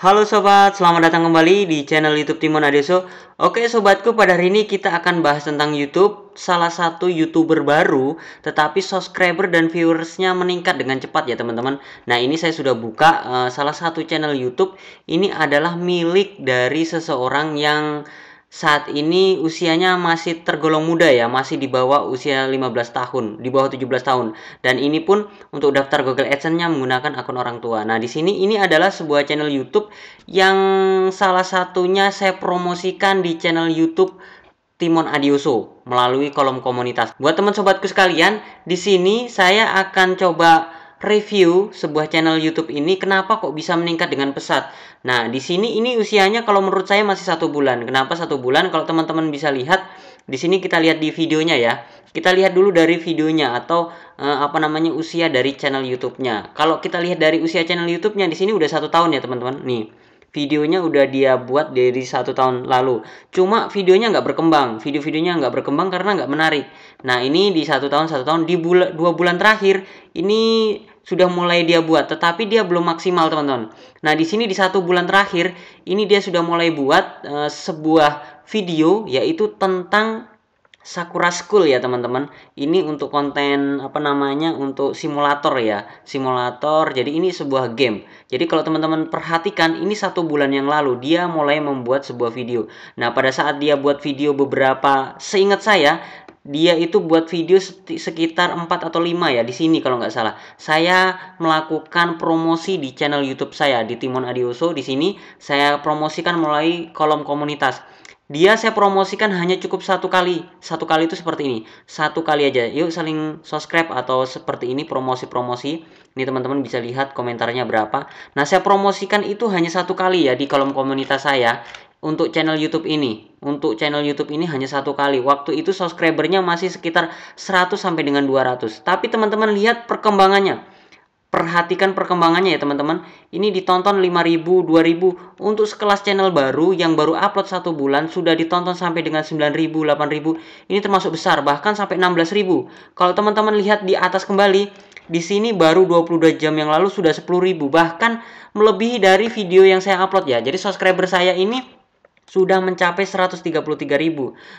Halo sobat, selamat datang kembali di channel YouTube Timon Adeso. Oke sobatku, pada hari ini kita akan bahas tentang YouTube. Salah satu YouTuber baru, tetapi subscriber dan viewersnya meningkat dengan cepat ya teman-teman. Nah ini saya sudah buka salah satu channel YouTube. Ini adalah milik dari seseorang yang saat ini usianya masih tergolong muda ya, masih di bawah usia 15 tahun, di bawah 17 tahun. Dan ini pun untuk daftar Google AdSense-nya menggunakan akun orang tua. Nah, di sini ini adalah sebuah channel YouTube yang salah satunya saya promosikan di channel YouTube Timon Adioso melalui kolom komunitas. Buat teman sobatku sekalian, di sini saya akan coba review sebuah channel YouTube ini kenapa kok bisa meningkat dengan pesat. Nah, di sini ini usianya kalau menurut saya masih 1 bulan. Kenapa 1 bulan? Kalau teman-teman bisa lihat di sini kita lihat di videonya ya. Kita lihat dulu dari videonya atau usia dari channel YouTube-nya. Kalau kita lihat dari usia channel YouTube-nya di sini udah 1 tahun ya teman-teman. Nih, videonya udah dia buat dari 1 tahun lalu. Cuma videonya nggak berkembang. Video-videonya nggak berkembang karena nggak menarik. Nah, ini di 1 tahun di 2 bulan terakhir ini sudah mulai dia buat, tetapi dia belum maksimal teman-teman. Nah, di sini di 1 bulan terakhir ini dia sudah mulai buat sebuah video yaitu tentang Sakura School ya teman-teman. Ini untuk konten untuk simulator ya, simulator. Jadi ini sebuah game. Jadi kalau teman-teman perhatikan, ini 1 bulan yang lalu dia mulai membuat sebuah video. Nah, pada saat dia buat video beberapa, seingat saya dia itu buat video sekitar 4 atau 5 ya di sini kalau nggak salah. Saya melakukan promosi di channel YouTube saya di Timon Adioso. Di sini saya promosikan melalui kolom komunitas. Dia saya promosikan hanya cukup 1 kali. 1 kali itu seperti ini. 1 kali aja. Yuk saling subscribe atau seperti ini promosi-promosi. Ini teman-teman bisa lihat komentarnya berapa. Nah, saya promosikan itu hanya 1 kali ya di kolom komunitas saya. Untuk channel YouTube ini. Untuk channel YouTube ini hanya 1 kali. Waktu itu subscribernya masih sekitar 100 sampai dengan 200. Tapi teman-teman lihat perkembangannya. Perhatikan perkembangannya ya teman-teman. Ini ditonton 5.000, 2.000. Untuk sekelas channel baru yang baru upload 1 bulan sudah ditonton sampai dengan 9.000, 8.000. Ini termasuk besar, bahkan sampai 16.000. Kalau teman-teman lihat di atas kembali, di sini baru 22 jam yang lalu sudah 10.000, bahkan melebihi dari video yang saya upload ya. Jadi subscriber saya ini sudah mencapai 133.000.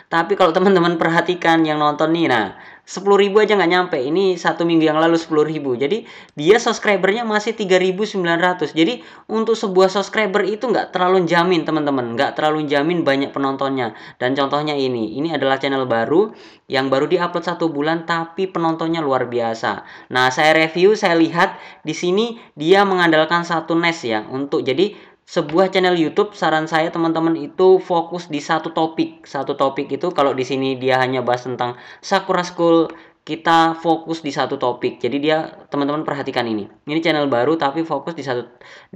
Tapi kalau teman-teman perhatikan yang nonton nih, nah 10.000 aja nggak nyampe. Ini 1 minggu yang lalu 10.000. Jadi dia subscribernya masih 3.900. Jadi untuk sebuah subscriber itu nggak terlalu jamin teman-teman, nggak terlalu jamin banyak penontonnya. Dan contohnya ini adalah channel baru yang baru diupload 1 bulan tapi penontonnya luar biasa. Nah, saya review, saya lihat di sini dia mengandalkan satu NES ya untuk jadi sebuah channel YouTube. Saran saya teman-teman itu fokus di satu topik. Satu topik itu kalau di sini dia hanya bahas tentang Sakura School, kita fokus di satu topik. Jadi dia teman-teman perhatikan ini. Ini channel baru tapi fokus di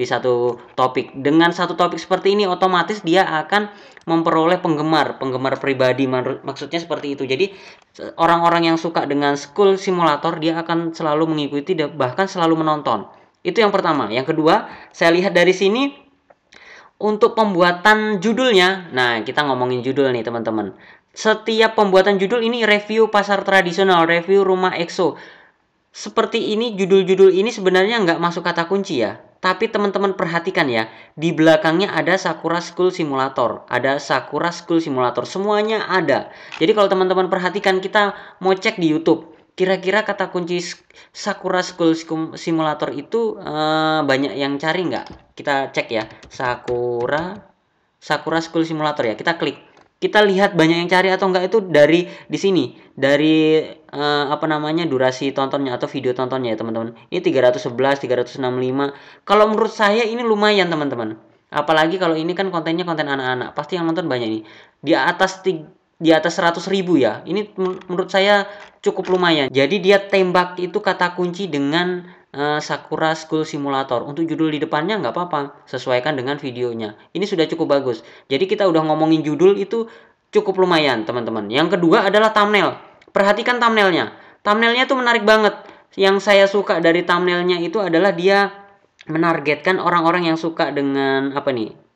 satu topik. Dengan satu topik seperti ini otomatis dia akan memperoleh penggemar pribadi. Maksudnya seperti itu. Jadi orang-orang yang suka dengan school simulator dia akan selalu mengikuti bahkan selalu menonton. Itu yang pertama. Yang kedua, saya lihat dari sini untuk pembuatan judulnya. Nah, kita ngomongin judul nih teman-teman. Setiap pembuatan judul ini review pasar tradisional, review rumah EXO. Seperti ini, judul-judul ini sebenarnya nggak masuk kata kunci ya. Tapi teman-teman perhatikan ya, di belakangnya ada Sakura School Simulator. Ada Sakura School Simulator, semuanya ada. Jadi kalau teman-teman perhatikan, kita mau cek di YouTube. Kira-kira kata kunci Sakura School Simulator itu banyak yang cari nggak? Kita cek ya, Sakura School Simulator ya. Kita klik. Kita lihat banyak yang cari atau enggak itu dari di sini, dari durasi tontonnya atau video tontonnya ya teman-teman. Ini 311, 365. Kalau menurut saya ini lumayan teman-teman. Apalagi kalau ini kan kontennya konten anak-anak, pasti yang nonton banyak ini. Di atas 100.000 ya. Ini menurut saya cukup lumayan. Jadi dia tembak itu kata kunci dengan Sakura School Simulator. Untuk judul di depannya nggak apa-apa, sesuaikan dengan videonya. Ini sudah cukup bagus. Jadi kita udah ngomongin judul itu cukup lumayan teman-teman. Yang kedua adalah thumbnail. Perhatikan thumbnailnya. Thumbnailnya tuh menarik banget. Yang saya suka dari thumbnailnya itu adalah dia menargetkan orang-orang yang suka dengan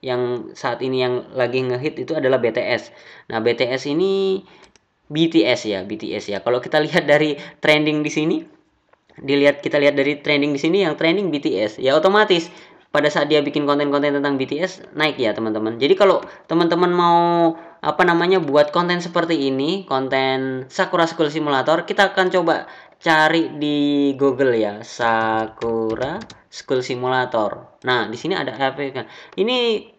yang saat ini yang lagi ngehit itu adalah BTS. Nah, BTS ini BTS ya. Kalau kita lihat dari trending di sini, kita lihat dari trending di sini yang trending BTS. Ya otomatis pada saat dia bikin konten-konten tentang BTS naik ya teman-teman. Jadi kalau teman-teman mau buat konten seperti ini, konten Sakura School Simulator, kita akan coba cari di Google ya, Sakura School Simulator. Nah, di sini ada aplikasi. Ini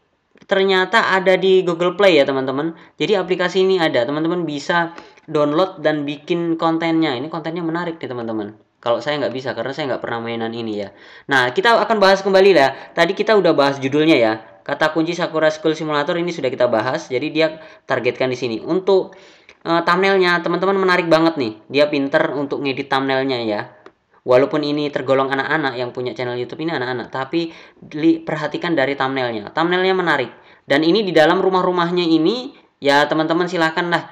ternyata ada di Google Play ya teman-teman. Jadi aplikasi ini ada, teman-teman bisa download dan bikin kontennya. Ini kontennya menarik nih teman-teman. Kalau saya nggak bisa karena saya nggak pernah mainan ini ya. Nah, kita akan bahas kembali lah. Tadi kita udah bahas judulnya ya. Kata kunci Sakura School Simulator ini sudah kita bahas. Jadi dia targetkan di sini. Untuk thumbnailnya teman-teman menarik banget nih. Dia pinter untuk ngedit thumbnailnya ya. Walaupun ini tergolong anak-anak yang punya channel YouTube ini anak-anak, tapi perhatikan dari thumbnailnya. Thumbnailnya menarik. Dan ini di dalam rumah-rumahnya ini ya teman-teman silahkan lah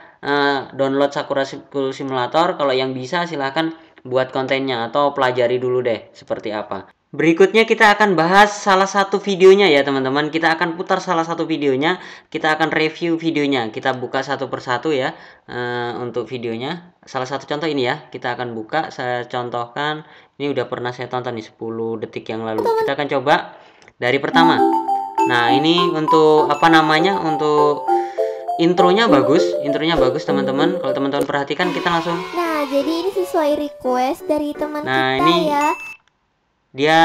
download Sakura School Simulator. Kalau yang bisa silahkan buat kontennya atau pelajari dulu deh seperti apa. Berikutnya kita akan bahas salah satu videonya ya teman-teman. Kita akan putar salah satu videonya. Kita akan review videonya. Kita buka satu persatu ya untuk videonya. Salah satu contoh ini ya. Kita akan buka. Saya contohkan. Ini udah pernah saya tonton nih 10 detik yang lalu. Kita akan coba dari pertama. Nah ini untuk untuk intronya bagus teman-teman. Kalau teman-teman perhatikan kita langsung. Nah jadi ini sesuai request dari teman kita ini ya. Dia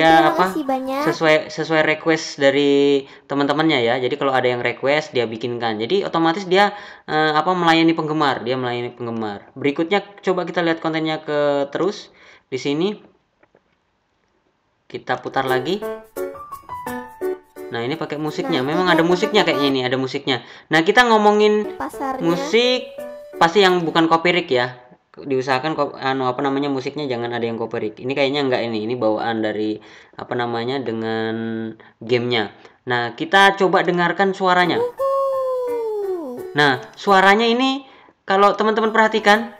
banyak. sesuai request dari teman-temannya ya. Jadi kalau ada yang request dia bikinkan. Jadi otomatis dia melayani penggemar. Dia melayani penggemar. Berikutnya coba kita lihat kontennya terus di sini. Kita putar lagi. Nah, ini pakai musiknya. Memang ada musiknya kayaknya ini, ada musiknya. Nah, kita ngomongin pasarnya. Musik pasti yang bukan copyright ya. Diusahakan musiknya jangan ada yang copyright. Ini kayaknya enggak ini bawaan dari dengan gamenya. Nah, kita coba dengarkan suaranya. Nah, suaranya ini kalau teman-teman perhatikan,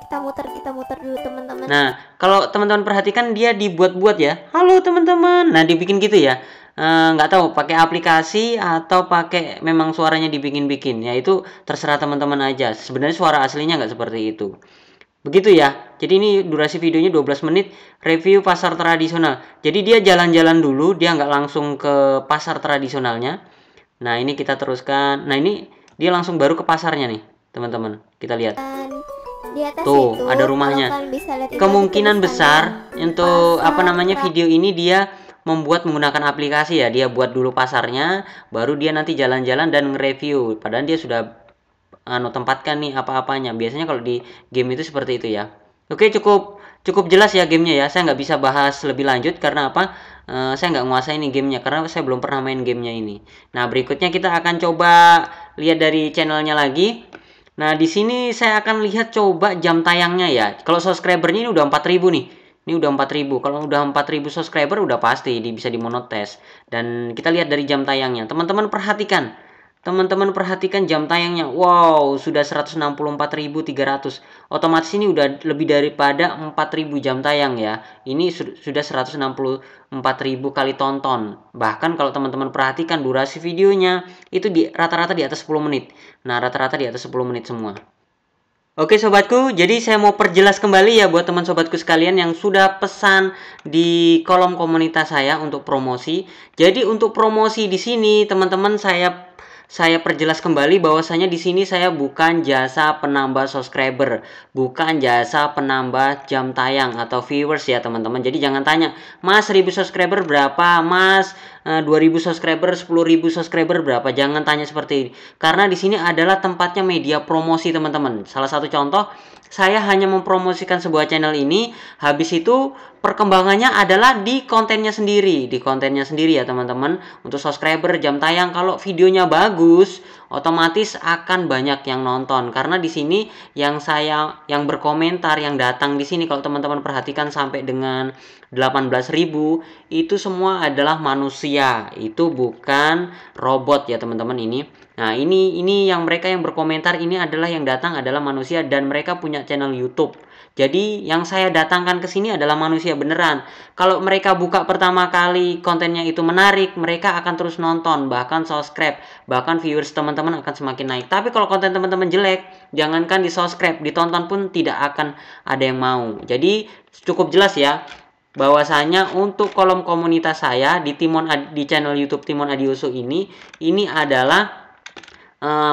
kita muter dulu teman-teman. Nah, kalau teman-teman perhatikan dia dibuat-buat ya. Halo teman-teman. Nah, dibikin gitu ya. Nggak tahu pakai aplikasi atau pakai memang suaranya dibikin-bikin. Ya itu terserah teman-teman aja. Sebenarnya suara aslinya nggak seperti itu. Begitu ya. Jadi ini durasi videonya 12 menit review pasar tradisional. Jadi dia jalan-jalan dulu, dia nggak langsung ke pasar tradisionalnya. Nah, ini kita teruskan. Nah, ini dia langsung baru ke pasarnya nih, teman-teman. Kita lihat. Di atas Tuh, itu, ada rumahnya. Kemungkinan besar untuk video ini dia membuat menggunakan aplikasi ya. Dia buat dulu pasarnya, baru dia nanti jalan-jalan dan nge-review. Padahal dia sudah tempatkan nih apa-apanya. Biasanya kalau di game itu seperti itu ya. Oke, cukup jelas ya gamenya ya. Saya nggak bisa bahas lebih lanjut karena saya nggak menguasai ini gamenya karena saya belum pernah main gamenya ini. Nah, berikutnya kita akan coba lihat dari channelnya lagi. Nah, di sini saya akan lihat coba jam tayangnya ya. Kalau subscribernya ini udah 4.000 nih. Ini udah 4.000. Kalau udah 4.000 subscriber udah pasti bisa dimonetize. Dan kita lihat dari jam tayangnya. Teman-teman perhatikan. Jam tayangnya. Wow, sudah 164.300. Otomatis ini udah lebih daripada 4.000 jam tayang ya. Ini sudah 164.000 kali tonton. Bahkan kalau teman-teman perhatikan durasi videonya itu rata-rata di atas 10 menit. Nah, rata-rata di atas 10 menit semua. Oke sobatku, jadi saya mau perjelas kembali ya buat teman sobatku sekalian yang sudah pesan di kolom komunitas saya untuk promosi. Jadi untuk promosi di sini teman-teman saya perjelas kembali bahwasanya di sini saya bukan jasa penambah subscriber, bukan jasa penambah jam tayang atau viewers ya teman-teman. Jadi jangan tanya, "Mas 1000 subscriber berapa? Mas 2000 subscriber, 10.000 subscriber berapa?" Jangan tanya seperti ini. Karena di sini adalah tempatnya media promosi teman-teman. Salah satu contoh, saya hanya mempromosikan sebuah channel ini, habis itu perkembangannya adalah di kontennya sendiri ya teman-teman. Untuk subscriber, jam tayang, kalau videonya bagus, otomatis akan banyak yang nonton. Karena di sini yang berkomentar, yang datang di sini kalau teman-teman perhatikan sampai dengan 18.000 itu semua adalah manusia. Itu bukan robot ya teman-teman ini. Nah, ini yang mereka yang berkomentar ini adalah yang datang adalah manusia dan mereka punya channel YouTube. Jadi yang saya datangkan ke sini adalah manusia beneran. Kalau mereka buka pertama kali kontennya itu menarik, mereka akan terus nonton, bahkan subscribe, bahkan viewers teman-teman akan semakin naik. Tapi kalau konten teman-teman jelek, jangankan di subscribe, ditonton pun tidak akan ada yang mau. Jadi cukup jelas ya. bahwasanya untuk kolom komunitas saya di di channel YouTube Timon Adioso ini adalah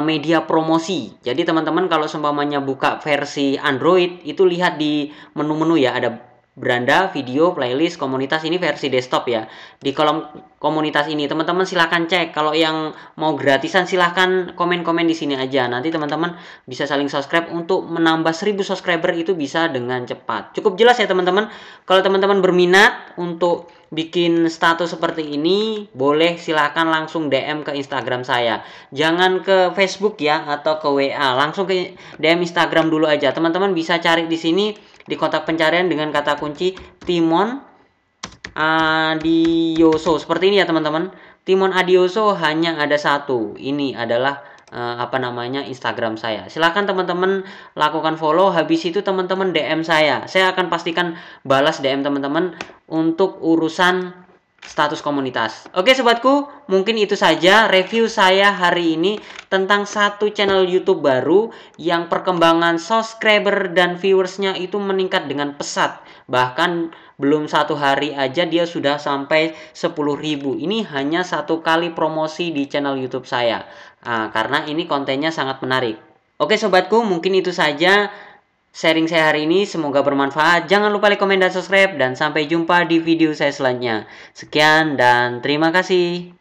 media promosi. Jadi teman-teman kalau seumpamanya buka versi Android itu lihat di menu-menu ya, ada beranda, video, playlist, komunitas. Ini versi desktop ya. Di kolom komunitas ini teman-teman silahkan cek. Kalau yang mau gratisan silahkan komen-komen di sini aja. Nanti teman-teman bisa saling subscribe untuk menambah 1000 subscriber itu bisa dengan cepat. Cukup jelas ya teman-teman. Kalau teman-teman berminat untuk bikin status seperti ini, boleh silahkan langsung DM ke Instagram saya. Jangan ke Facebook ya atau ke WA, langsung ke DM Instagram dulu aja. Teman-teman bisa cari di sini di kotak pencarian dengan kata kunci Timon Adioso. Seperti ini ya teman-teman. Timon Adioso hanya ada satu. Ini adalah Instagram saya. Silahkan teman-teman lakukan follow. Habis itu teman-teman DM saya. Saya akan pastikan balas DM teman-teman untuk urusan status komunitas. Oke sobatku, mungkin itu saja review saya hari ini tentang satu channel YouTube baru yang perkembangan subscriber dan viewersnya itu meningkat dengan pesat. Bahkan belum 1 hari aja dia sudah sampai 10.000. Ini hanya 1 kali promosi di channel YouTube saya. Karena ini kontennya sangat menarik. Oke sobatku, mungkin itu saja sharing saya hari ini, semoga bermanfaat. Jangan lupa like, komen, dan subscribe. Dan sampai jumpa di video saya selanjutnya. Sekian dan terima kasih.